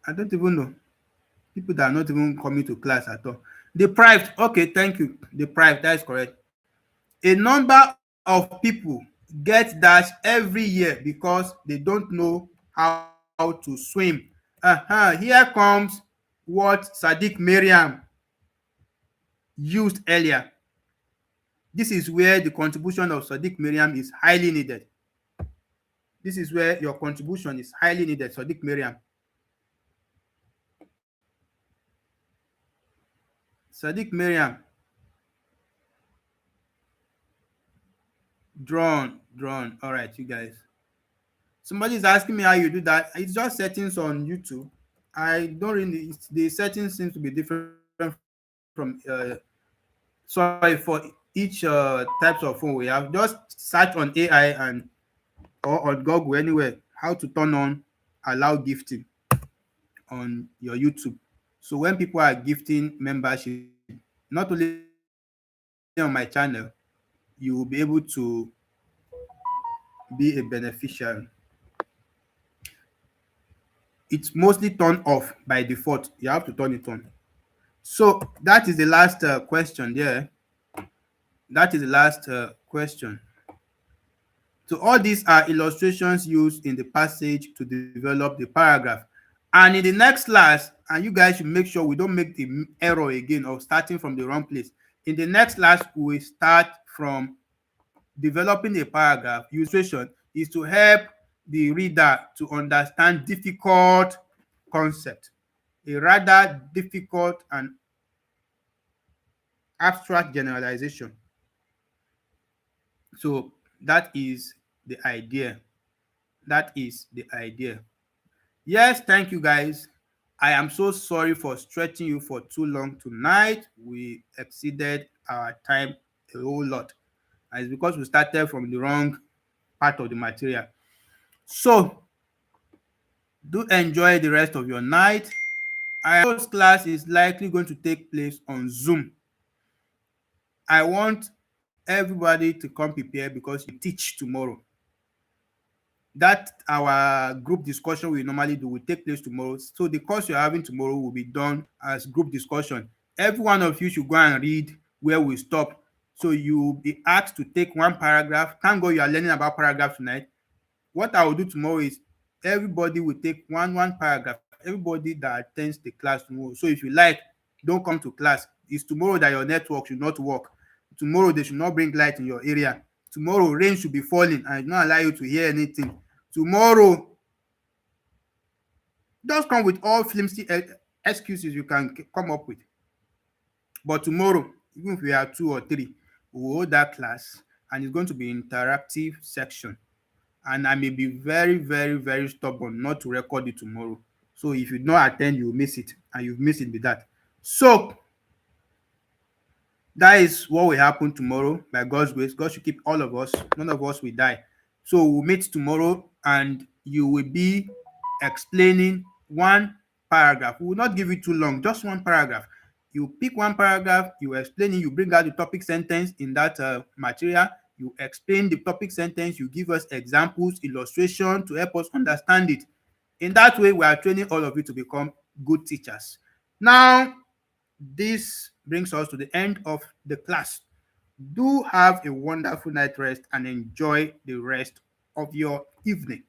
I don't even know people that are not even coming to class at all. Deprived. Okay, thank you. Deprived. That is correct. A number of people get dash every year because they don't know how to swim. Here comes what Sadiq Miriam used earlier. This is where the contribution of Sadiq Miriam is highly needed. This is where your contribution is highly needed, Sadiq Miriam. Sadiq Miriam. Drawn. All right, you guys. Somebody is asking me how you do that. It's just settings on YouTube. I don't really, the settings seems to be different from sorry, for each types of phone we have. Just search on AI and or on Google anywhere how to turn on allow gifting on your YouTube. So when people are gifting membership, not only on my channel, you will be able to be a beneficiary. it's mostly turned off by default. You have to turn it on. So that is the last question there. That is the last question. So all these are illustrations used in the passage to develop the paragraph. And in the next class, and you guys should make sure we don't make the error again of starting from the wrong place. In the next class, we start from developing a paragraph. Illustration is to help the reader to understand difficult concept, a rather difficult and abstract generalization. So that is the idea. That is the idea. Yes, thank you guys. I am so sorry for stretching you for too long tonight. We exceeded our time a whole lot. And it's because we started from the wrong part of the material. So do enjoy the rest of your night. This class is likely going to take place on Zoom. I want everybody to come prepared because we teach tomorrow. That our group discussion we normally do will take place tomorrow. So the course you're having tomorrow will be done as group discussion. Every one of you should go and read where we stop. So you'll be asked to take one paragraph. Thank God you are learning about paragraph tonight. What I will do tomorrow is everybody will take one paragraph. Everybody that attends the class tomorrow. So if you like, don't come to class. It's tomorrow that your network should not work. Tomorrow they should not bring light in your area. Tomorrow rain should be falling and not allow you to hear anything. Tomorrow, just come with all flimsy excuses you can come up with. But tomorrow, even if we have 2 or 3, we will hold that class and it's going to be interactive section. And I may be very, very, very stubborn not to record it tomorrow. So if you don't attend, you'll miss it. And you've missed it with that. So that is what will happen tomorrow by God's grace. God should keep all of us. None of us will die. So we'll meet tomorrow and you will be explaining one paragraph. We will not give it too long, just one paragraph. You pick one paragraph, you explain it, you bring out the topic sentence in that material, you explain the topic sentence, you give us examples, illustration to help us understand it. In that way, we are training all of you to become good teachers. Now, this brings us to the end of the class. Do have a wonderful night rest and enjoy the rest of your evening.